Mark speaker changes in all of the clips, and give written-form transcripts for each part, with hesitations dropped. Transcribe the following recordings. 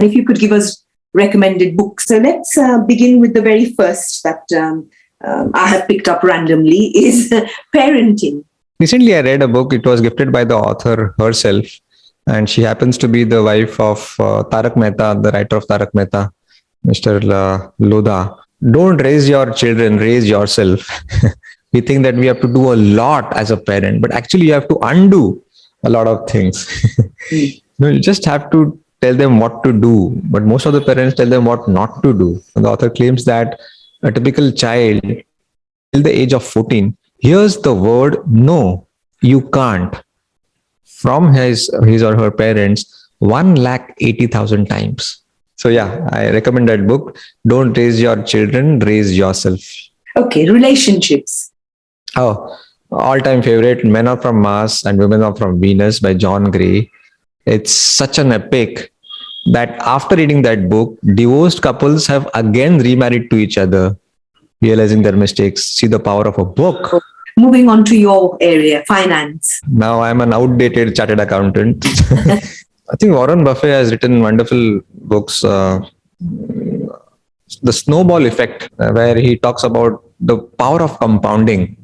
Speaker 1: If you could give us recommended books. So let's begin with the very first that I have picked up randomly is Parenting.
Speaker 2: Recently, I read a book. It was gifted by the author herself. And she happens to be the wife of Tarak Mehta, the writer of Tarak Mehta, Mr. Lodha. Don't raise your children, raise yourself. We think that we have to do a lot as a parent, but actually you have to undo a lot of things. You just have to tell them what to do, but most of the parents tell them what not to do. And the author claims that a typical child till the age of 14 hears the word no, you can't from his or her parents 180,000 times. So yeah, I recommend that book. Don't raise your children, raise yourself.
Speaker 1: Okay, relationships.
Speaker 2: Oh, all-time favorite, Men Are From Mars and Women Are From Venus by John Gray. It's such an epic that after reading that book, divorced couples have again remarried to each other, realizing their mistakes. See the power of a book.
Speaker 1: Moving on to your area, finance.
Speaker 2: Now I'm an outdated chartered accountant. I think Warren Buffett has written wonderful books. The Snowball Effect, where he talks about the power of compounding.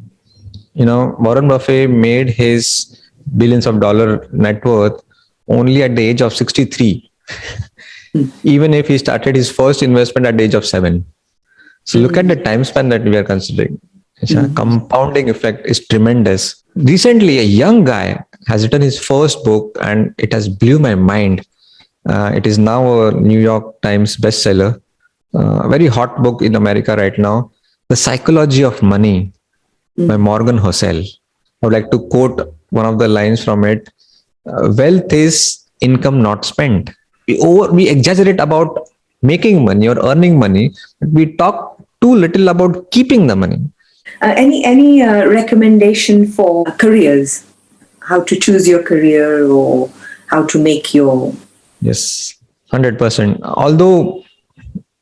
Speaker 2: Warren Buffett made his billions of dollar net worth only at the age of 63. Even if he started his first investment at the age of 7. So look at the time span that we are considering. Compounding effect is tremendous. Recently, a young guy has written his first book and it has blew my mind. It is now a New York Times bestseller. A very hot book in America right now. The Psychology of Money by Morgan Housel. I would like to quote one of the lines from it. Wealth is income not spent. We exaggerate about making money or earning money, but we talk too little about keeping the money.
Speaker 1: Any recommendation for careers? How to choose your career or how to make your...
Speaker 2: Yes, 100%. Although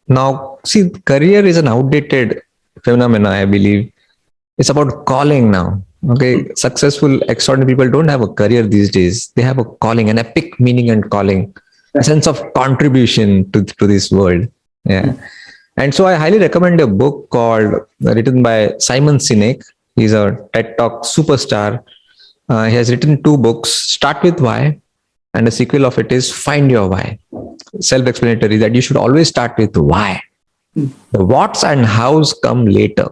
Speaker 2: now, see, career is an outdated phenomena, I believe. It's about calling now. Okay, successful, extraordinary people don't have a career these days. They have a calling, an epic meaning and calling, a sense of contribution to this world. Yeah. And so I highly recommend a book written by Simon Sinek. He's a TED Talk superstar. He has written 2 books, Start With Why, and a sequel of it is Find Your Why. Self-explanatory that you should always start with why. The whats and hows come later.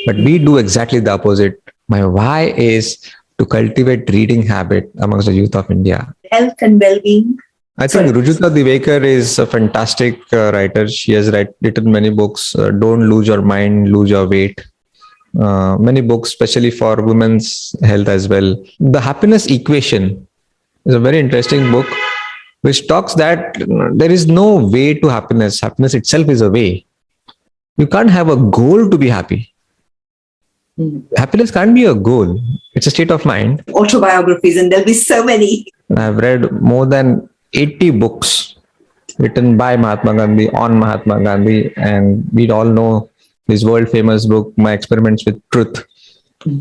Speaker 2: But we do exactly the opposite. My why is to cultivate reading habit amongst the youth of India.
Speaker 1: Health and well-being.
Speaker 2: I think Rujuta Divekar is a fantastic writer. She has written many books. Don't lose your mind, lose your weight. Many books, especially for women's health as well. The Happiness Equation is a very interesting book, which talks that there is no way to happiness. Happiness itself is a way. You can't have a goal to be happy. Happiness can't be a goal. It's a state of mind.
Speaker 1: Autobiographies, and there'll be so many.
Speaker 2: I've read more than 80 books written by Mahatma Gandhi, on Mahatma Gandhi, and we all know his world famous book, My Experiments with Truth.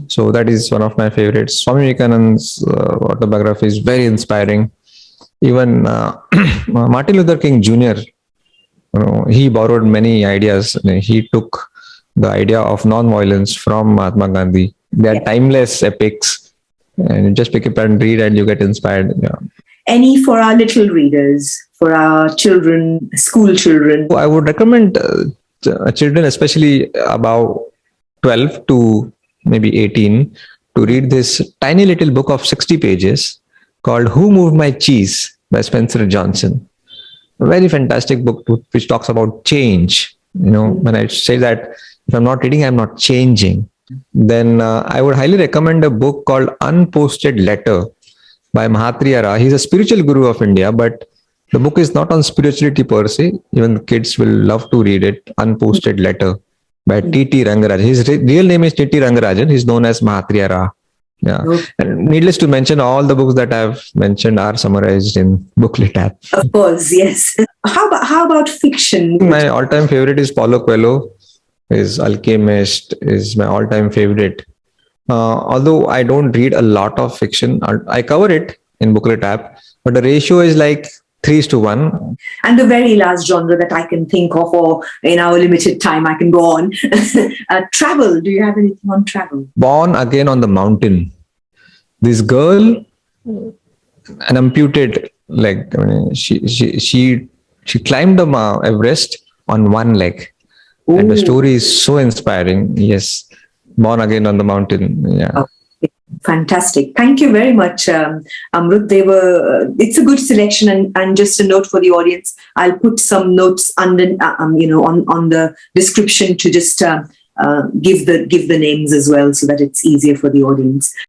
Speaker 2: So that is one of my favorites. Swami Vivekananda's autobiography is very inspiring. Even Martin Luther King Jr., he borrowed many ideas. He took the idea of non-violence from Mahatma Gandhi. They are timeless epics, and you just pick up and read and you get inspired. Yeah.
Speaker 1: Any for our little readers, for our children, school children?
Speaker 2: I would recommend children, especially about 12 to maybe 18, to read this tiny little book of 60 pages called Who Moved My Cheese by Spencer Johnson. A very fantastic book which talks about change. When I say that if I'm not reading, I'm not changing. Then I would highly recommend a book called Unposted Letter by Mahathir. He's a spiritual guru of India, but the book is not on spirituality per se. Even the kids will love to read it. Unposted Letter by T.T. Rangarajan. His real name is T.T. Rangarajan. He's known as Mahathir. Yeah. And needless to mention, all the books that I've mentioned are summarized in Booklet app.
Speaker 1: Of course, yes. How about fiction?
Speaker 2: My all-time favorite is Paulo Coelho. His Alchemist is my all-time favorite. Although I don't read a lot of fiction, I cover it in Booklet app, but the ratio is like 3:1.
Speaker 1: And the very last genre that I can think of, or in our limited time, I can go on. Travel. Do you have anything on travel?
Speaker 2: Born Again on the Mountain. This girl, an amputated leg. I mean, she climbed the Everest on one leg, and the
Speaker 1: Ooh.
Speaker 2: story is so inspiring. Yes, Born Again on the Mountain. Yeah.
Speaker 1: Oh, fantastic. Thank you very much, Amrut. It's a good selection, and just a note for the audience, I'll put some notes under, on the description to just give the names as well, so that it's easier for the audience.